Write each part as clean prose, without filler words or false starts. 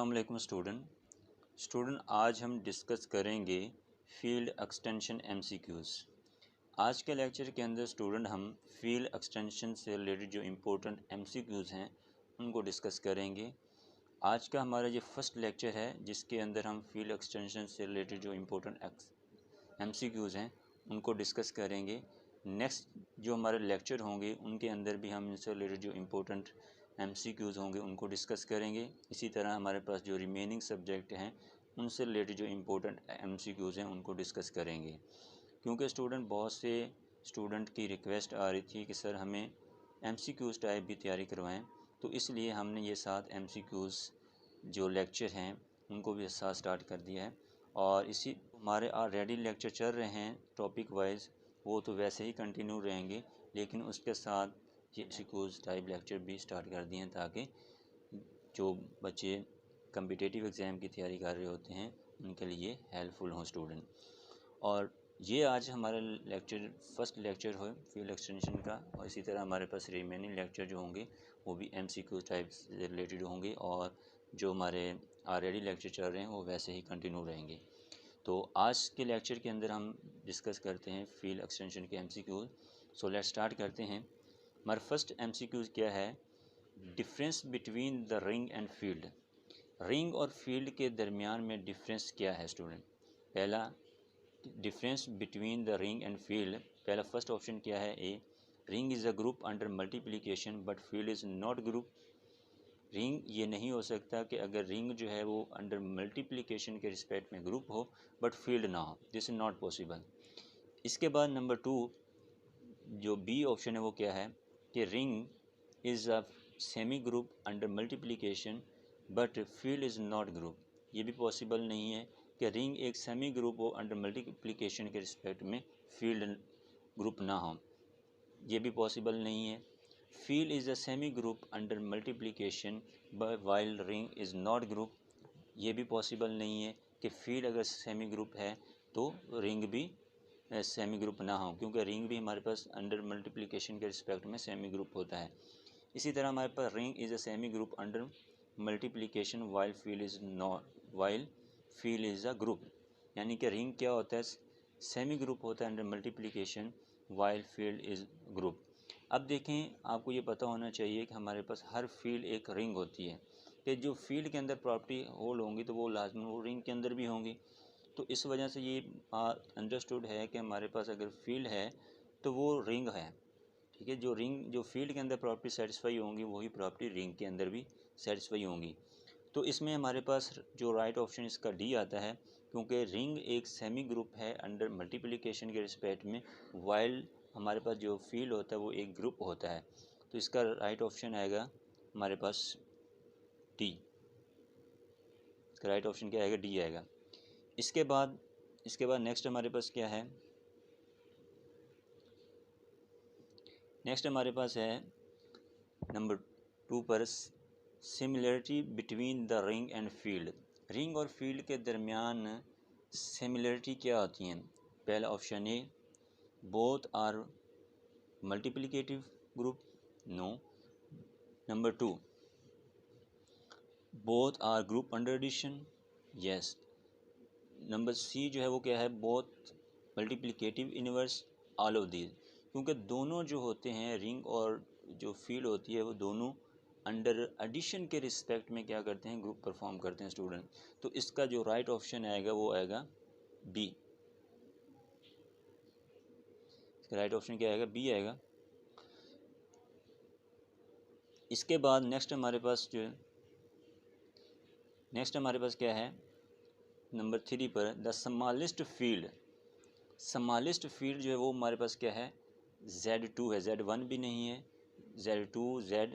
अस्सलाम वालेकुम स्टूडेंट आज हम डिस्कस करेंगे फील्ड एक्सटेंशन एमसीक्यूज़। आज के लेक्चर के अंदर स्टूडेंट हम फील्ड एक्सटेंशन से रिलेटेड जो इम्पोर्टेंट एमसीक्यूज़ हैं उनको डिस्कस करेंगे। आज का हमारा ये फर्स्ट लेक्चर है जिसके अंदर हम फील्ड एक्सटेंशन से रिलेटेड जो इम्पोर्टेंट एमसीक्यूज़ हैं उनको डिस्कस करेंगे। नेक्स्ट जो हमारे लेक्चर होंगे उनके अंदर भी हम इनसे रिलेटेड जो इम्पोर्टेंट एमसीक्यूज़ होंगे उनको डिस्कस करेंगे। इसी तरह हमारे पास जो रिमेनिंग सब्जेक्ट हैं उनसे रिलेटेड जो इम्पोर्टेंट एमसीक्यूज़ हैं उनको डिस्कस करेंगे। क्योंकि बहुत से स्टूडेंट की रिक्वेस्ट आ रही थी कि सर हमें एमसीक्यूज़ टाइप भी तैयारी करवाएं, तो इसलिए हमने ये 7 एमसीक्यूज़ जो लेक्चर हैं उनको भी साथ स्टार्ट कर दिया है। और इसी हमारे ऑलरेडी लेक्चर चल रहे हैं टॉपिक वाइज, वो तो वैसे ही कंटिन्यू रहेंगे, लेकिन उसके साथ ये एमसीक्यूज़ टाइप लेक्चर भी स्टार्ट कर दिए हैं ताकि जो बच्चे कम्पिटिटिव एग्ज़ाम की तैयारी कर रहे होते हैं उनके लिए हेल्पफुल हों स्टूडेंट। और ये आज हमारा लेक्चर फर्स्ट लेक्चर हो फील्ड एक्सटेंशन का, और इसी तरह हमारे पास रिमेनिंग लेक्चर जो होंगे वो भी एमसीक्यूज़ टाइप से रिलेटेड होंगे, और जो हमारे ऑलरेडी लेक्चर चल रहे हैं वो वैसे ही कंटिन्यू रहेंगे। तो आज के लेक्चर के अंदर हम डिस्कस करते हैं फील्ड एक्सटेंशन के एमसीक्यूज़। सो लेट्स स्टार्ट करते हैं। हमारा फर्स्ट एमसीक्यूज़ क्या है? Difference between the ring and field. Ring और फील्ड के दरमियान में डिफरेंस क्या है स्टूडेंट? पहला difference between the ring and field, पहला फर्स्ट ऑप्शन क्या है? A, ring is a group under multiplication but field is not group. Ring ये नहीं हो सकता कि अगर रिंग जो है वो अंडर मल्टीप्लिकेशन के रिस्पेक्ट में ग्रुप हो बट फील्ड ना हो, दिस इज़ नॉट पॉसिबल। इसके बाद नंबर 2 जो बी ऑप्शन है वो क्या है कि ring is a semi group under multiplication but field is not group. ये भी पॉसिबल नहीं है कि रिंग एक सेमी ग्रुप हो अंडर मल्टीप्लिकेशन के रिस्पेक्ट में फील्ड ग्रुप ना हो, ये भी पॉसिबल नहीं है। Field is a semi group under multiplication while ring is not group, ये भी पॉसिबल नहीं है कि फील्ड अगर सेमी ग्रुप है तो रिंग भी सेमी ग्रुप ना हो, क्योंकि रिंग भी हमारे पास अंडर मल्टीप्लिकेशन के रिस्पेक्ट में सेमी ग्रुप होता है। इसी तरह हमारे पास ring is a semi group under multiplication while field is a group, यानी कि रिंग क्या होता है? सेमी ग्रुप होता है under multiplication while field is group. अब देखें, आपको ये पता होना चाहिए कि हमारे पास हर फील्ड एक रिंग होती है, कि जो फील्ड के अंदर प्रॉपर्टी होल होंगी तो वो लाजमन वो रिंग के अंदर भी होंगी। तो इस वजह से ये अंडरस्टूड है कि हमारे पास अगर फील्ड है तो वो रिंग है, ठीक है। जो फील्ड के अंदर प्रॉपर्टी सेटिस्फाई होंगी वही प्रॉपर्टी रिंग के अंदर भी सेटिस्फाई होंगी। तो इसमें हमारे पास जो राइट ऑप्शन इसका डी आता है, क्योंकि रिंग एक सेमी ग्रुप है अंडर मल्टीप्लिकेशन के रिस्पेक्ट में, वाइल हमारे पास जो फील्ड होता है वो एक ग्रुप होता है। तो इसका राइट ऑप्शन आएगा हमारे पास डी। इसका राइट ऑप्शन क्या आएगा? डी आएगा। इसके बाद नेक्स्ट हमारे पास क्या है? नेक्स्ट हमारे पास है नंबर 2 पर similarity between the ring and field. Ring और फील्ड के दरमियान सिमिलरिटी क्या होती हैं? पहला option A, both are multiplicative group, no. Number 2, both are group under addition, yes. Number C जो है वो क्या है? Both multiplicative inverse, all of these. क्योंकि दोनों जो होते हैं रिंग और जो फील्ड होती है वो दोनों अंडर एडिशन के रिस्पेक्ट में क्या करते हैं? ग्रुप परफॉर्म करते हैं स्टूडेंट। तो इसका जो राइट ऑप्शन आएगा वो आएगा बी। इसका राइट ऑप्शन क्या आएगा? बी आएगा। इसके बाद नेक्स्ट हमारे पास क्या है? नंबर 3 पर the smallest field. Smallest field जो है वो हमारे पास क्या है? Z2 है, Z1 भी नहीं है, Z2 Z,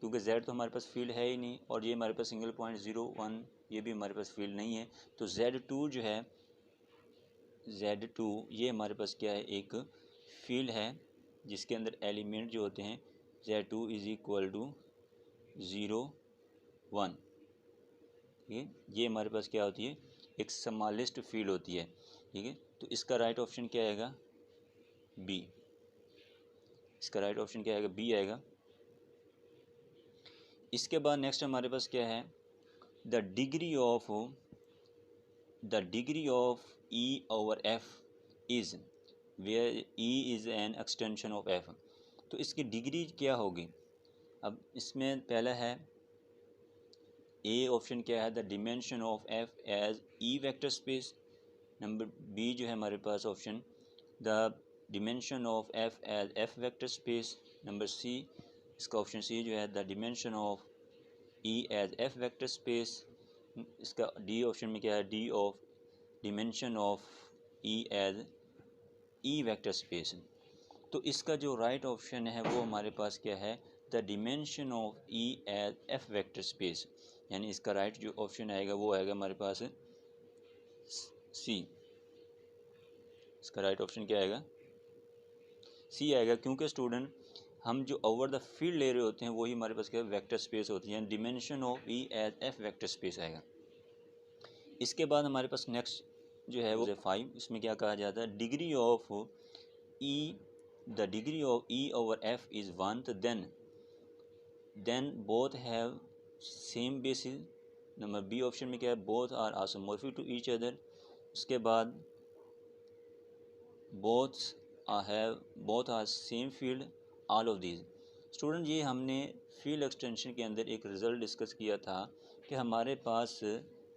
क्योंकि Z तो हमारे पास फील्ड है ही नहीं, और ये हमारे पास सिंगल पॉइंट 0 1 ये भी हमारे पास फील्ड नहीं है। तो Z2 जो है, Z2 ये हमारे पास क्या है? एक फील्ड है जिसके अंदर एलिमेंट जो होते हैं Z2 इज़ इक्वल टू 0 1, ठीक है। ये हमारे पास क्या होती है? एक स्मॉलेस्ट फील्ड होती है, ठीक है। तो इसका राइट ऑप्शन क्या आएगा? बी। इसका राइट ऑप्शन क्या आएगा? बी आएगा। इसके बाद नेक्स्ट हमारे पास क्या है? The degree of E over F is, where E is an extension of F। तो इसकी डिग्री क्या होगी? अब इसमें पहला है ए ऑप्शन क्या है, the dimension of F as E vector space. Number B जो है हमारे पास option, the dimension of F as F vector space. Number C, इसका ऑप्शन सी जो है the dimension of E as F vector space. इसका D option में क्या है, D of dimension of E as E vector space. तो इसका जो राइट ऑप्शन है वो हमारे पास क्या है, the dimension of E as F vector space. यानी इसका राइट जो ऑप्शन आएगा वो आएगा हमारे पास सी। इसका राइट ऑप्शन क्या आएगा, सी आएगा, क्योंकि स्टूडेंट हम जो ओवर द फील्ड ले रहे होते हैं वही हमारे पास क्या है, वेक्टर स्पेस होती है, dimension of E as F vector space आएगा। इसके बाद हमारे पास नेक्स्ट जो है वो 5, इसमें क्या कहा जाता है, degree of E, the degree of E over F is 1, then both have same basis. Number B option में क्या है, both are isomorphic to each other. उसके बाद both are same field, all of these. Student ये हमने field extension के अंदर एक रिज़ल्ट डिस्कस किया था कि हमारे पास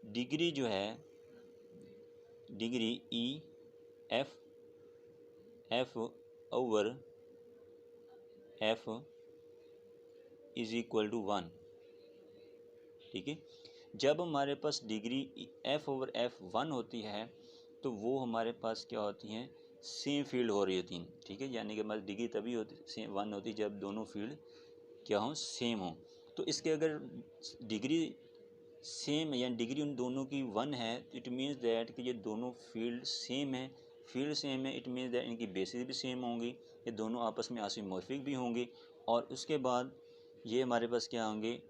डिग्री जो है, degree E F over F is equal to 1। ठीक है, जब हमारे पास डिग्री F ओवर F 1 होती है तो वो हमारे पास क्या होती हैं, सेम फील्ड हो रही होती हैं। ठीक है, यानी कि हमारी डिग्री तभी होती सेम 1 होती जब दोनों फील्ड क्या हों, सेम हों। तो इसके अगर डिग्री सेम है यानी डिग्री उन दोनों की 1 है, तो इट मीन्स दैट कि ये दोनों फील्ड सेम है। फील्ड सेम है, इट मीन्स दैट इनकी बेसिस भी सेम होंगी, ये दोनों आपस में आइसोमॉर्फिक भी होंगी। और उसके बाद ये हमारे पास क्या होंगे,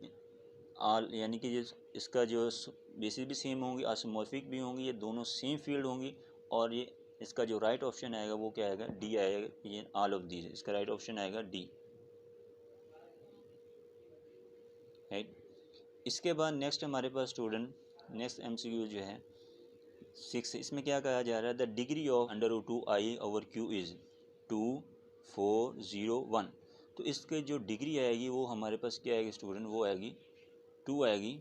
आल, यानी कि इसका जो बेसिस भी सेम होंगी, आइसोमॉर्फिक भी होंगी, ये दोनों सेम फील्ड होंगी। और ये इसका जो राइट ऑप्शन आएगा वो क्या आएगा, डी आएगा, ये ऑल ऑफ दीज, इसका राइट ऑप्शन आएगा डी। राइट, इसके बाद नेक्स्ट हमारे पास स्टूडेंट नेक्स्ट MCQ जो है 6, इसमें क्या कहा जा रहा है, the degree of √2i over Q is 2, 4, 0, 1। तो इसके जो डिग्री आएगी वो हमारे पास क्या आएगी स्टूडेंट, वो आएगी 2 आएगी।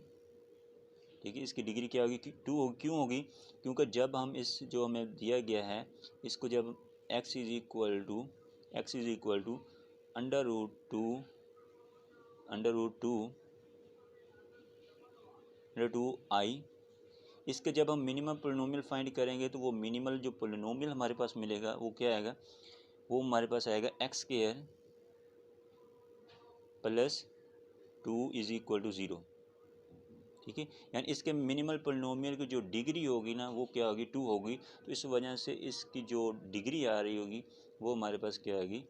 ठीक है, इसकी डिग्री क्या होगी, 2 होगी। क्यों होगी, क्योंकि जब हम इस जो हमें दिया गया है इसको जब x इज़ इक्वल टू √2 इसके जब हम मिनिमम पोलिनोमियल फाइंड करेंगे तो वो मिनिमल जो पोलिनोमियल हमारे पास मिलेगा वो क्या आएगा, वो हमारे पास आएगा x² plus 2 is equal to 0। ठीक है, यानी इसके मिनिमल पोलिनोमियल की जो डिग्री होगी ना वो क्या होगी, 2 होगी। तो इस वजह से इसकी जो डिग्री आ रही होगी वो हमारे पास क्या आएगी,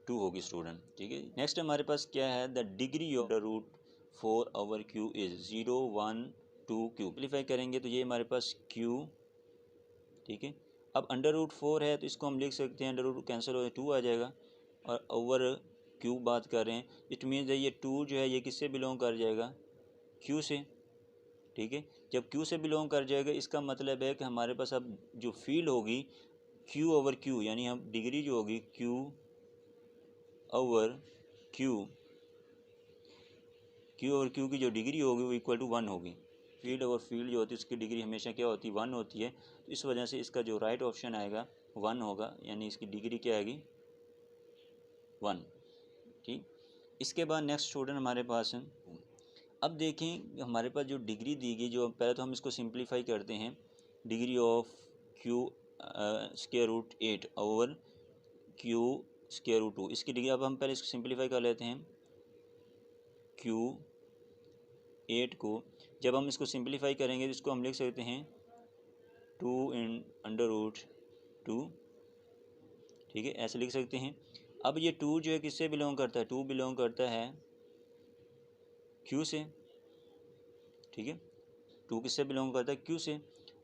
2 होगी स्टूडेंट। ठीक है, नेक्स्ट हमारे पास क्या है, the degree of √4 over Q is 0, 1, 2 Q। Simplify करेंगे तो ये हमारे पास Q। ठीक है, अब √4 है तो इसको हम लिख सकते हैं, √2 कैंसिल हो 2 आ जाएगा, और ओवर Q बात कर रहे हैं, इट मीन्स ये 2 जो है ये किससे बिलोंग कर जाएगा, Q से। ठीक है, जब Q से बिलोंग कर जाएगा इसका मतलब है कि हमारे पास अब जो फील्ड होगी Q ओवर Q, यानी हम डिग्री जो होगी Q ओवर Q की जो डिग्री होगी वो इक्वल टू 1 होगी। फील्ड ओवर फील्ड जो होती है उसकी डिग्री हमेशा क्या होती है, 1 होती है। तो इस वजह से इसका जो राइट ऑप्शन आएगा 1 होगा, यानी इसकी डिग्री क्या आएगी, 1। ठीक, इसके बाद नेक्स्ट स्टूडेंट हमारे पास है, अब देखें हमारे पास जो डिग्री दी गई, जो पहले तो हम इसको सिंप्लीफाई करते हैं, degree of Q √8 over Q √2, इसकी डिग्री, अब हम पहले इसको सिंप्लीफाई कर लेते हैं। Q8 को जब हम इसको सिंप्लीफाई करेंगे तो इसको हम लिख सकते हैं 2 √2। ठीक है, ऐसे लिख सकते हैं। अब ये 2 जो है किससे बिलोंग करता है, 2 बिलोंग करता है Q से। ठीक है, 2 किससे बिलोंग करता है, Q से।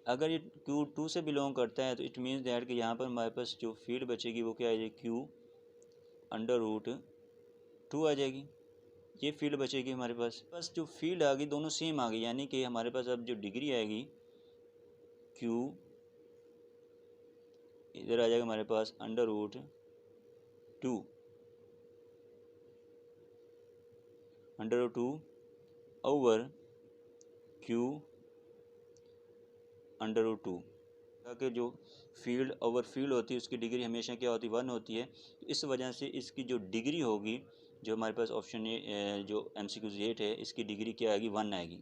अगर ये Q 2 से बिलोंग करता है तो इट मीन्स दैट कि यहाँ पर हमारे पास जो फील्ड बचेगी वो क्या आ जाएगी, Q √2 आ जाएगी। ये फील्ड बचेगी हमारे पास। बस जो फील्ड आ गई दोनों सेम आ गई, यानी कि हमारे पास अब जो डिग्री आएगी क्यू इधर आ जाएगा हमारे पास √2 ओवर क्यू √2 कि जो फील्ड ओवर फील्ड होती है उसकी डिग्री हमेशा क्या होती है, 1 होती है। तो इस वजह से इसकी जो डिग्री होगी, जो हमारे पास ऑप्शन जो MCQ 8 है, इसकी डिग्री क्या आएगी, 1 आएगी।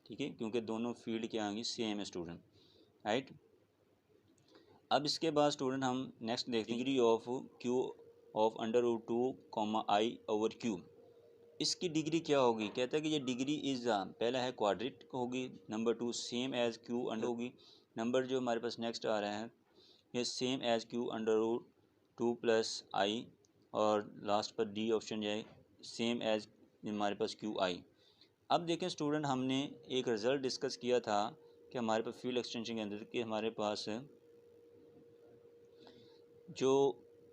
ठीक है, क्योंकि दोनों फील्ड क्या आएंगी, सेम है स्टूडेंट, राइट। अब इसके बाद स्टूडेंट हम नेक्स्ट देखते हैं degree of Q of √2 I over Q. इसकी डिग्री क्या होगी, कहता है कि ये डिग्री इज़ पहला है क्वाड्रेटिक होगी, number 2 same as Q under होगी, नंबर जो हमारे पास नेक्स्ट आ रहा है ये सेम एज क्यू √2 + I, और लास्ट पर डी ऑप्शन जो है सेम एज हमारे पास QI। अब देखें स्टूडेंट, हमने एक रिज़ल्ट डिस्कस किया था कि हमारे पास फील्ड एक्सटेंशन के अंदर कि हमारे पास जो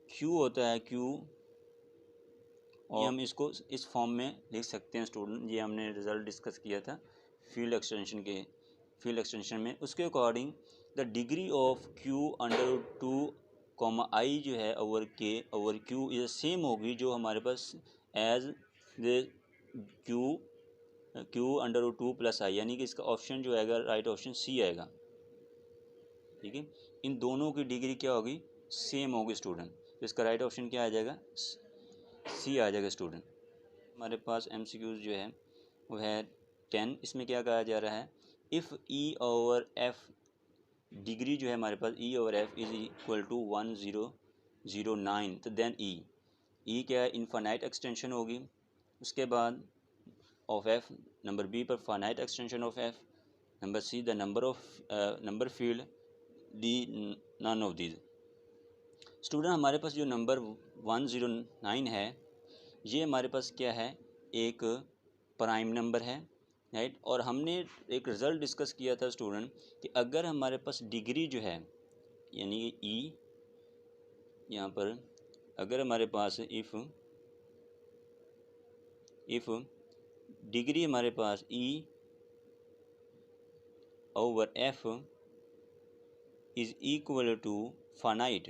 Q होता है Q, और हम इसको इस फॉर्म में लिख सकते हैं स्टूडेंट। ये हमने रिज़ल्ट डिस्कस किया था फील्ड एक्सटेंशन में। उसके according the degree of Q √2 I जो है ओवर K ओवर Q ये सेम होगी जो हमारे पास एज द Q √2 + I, यानी कि इसका ऑप्शन जो आएगा राइट ऑप्शन C आएगा। ठीक है, इन दोनों की डिग्री क्या होगी, सेम होगी स्टूडेंट। तो इसका राइट ऑप्शन क्या आ जाएगा, C आ जाएगा स्टूडेंट। हमारे पास MCQs जो है वो है 10। इसमें क्या कहा जा रहा है, if E over F degree जो है हमारे पास E over F is equal to 1009, तो देन E क्या है, इनफाइनाइट एक्सटेंशन होगी। उसके बाद ऑफ F, नंबर B पर finite extension of F, number C the number field, D none of these. Student हमारे पास जो नंबर 109 है ये हमारे पास क्या है, एक प्राइम नंबर है, राइट। और हमने एक रिज़ल्ट डिस्कस किया था स्टूडेंट कि अगर हमारे पास डिग्री जो है यानी कि E यहाँ पर अगर हमारे पास इफ़ डिग्री हमारे पास E over F is equal to finite,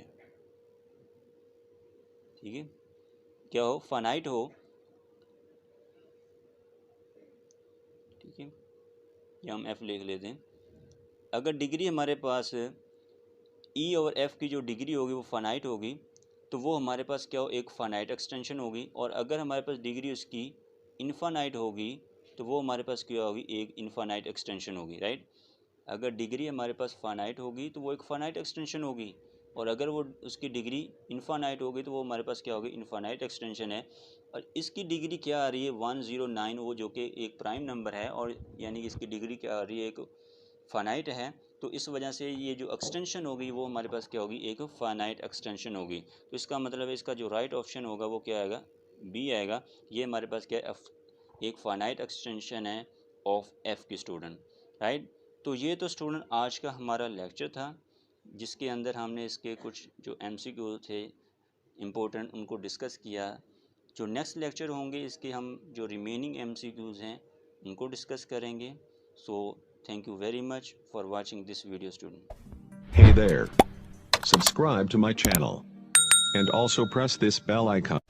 ठीक है, क्या हो, फाइनाइट हो, ठीक है, या हम F लिख लेते हैं। अगर डिग्री हमारे पास E ओवर F की जो डिग्री होगी वो फाइनाइट होगी तो वो हमारे पास क्या हो, एक फाइनाइट एक्सटेंशन होगी। और अगर हमारे पास डिग्री उसकी इनफाइनाइट होगी तो वो हमारे पास क्या होगी, एक इनफाइनाइट एक्सटेंशन होगी, राइट। अगर डिग्री हमारे पास फाइनाइट होगी तो वो एक फाइनाइट एक्सटेंशन होगी, और अगर वो उसकी डिग्री इनफाइनाइट होगी तो वो हमारे पास क्या होगी, इनफाइनाइट एक्सटेंशन है। और इसकी डिग्री क्या आ रही है, 109, वो जो कि एक प्राइम नंबर है, और यानी कि इसकी डिग्री क्या आ रही है, एक फाइनाइट है। तो इस वजह से ये जो एक्सटेंशन होगी वो हमारे पास क्या होगी, एक फाइनाइट एक्सटेंशन होगी। तो इसका मतलब है इसका जो राइट ऑप्शन होगा वो क्या आएगा, B आएगा। ये हमारे पास क्या है, एक फाइनाइट एक्सटेंशन है ऑफ F की स्टूडेंट, राइट। तो ये तो स्टूडेंट आज का हमारा लेक्चर था जिसके अंदर हमने इसके कुछ जो MCQ थे इम्पोर्टेंट उनको डिस्कस किया। जो नेक्स्ट लेक्चर होंगे इसके हम जो रिमेनिंग MCQs हैं उनको डिस्कस करेंगे। सो thank you very much for watching this video student. Hey there. Subscribe to my channel. And also press this bell icon.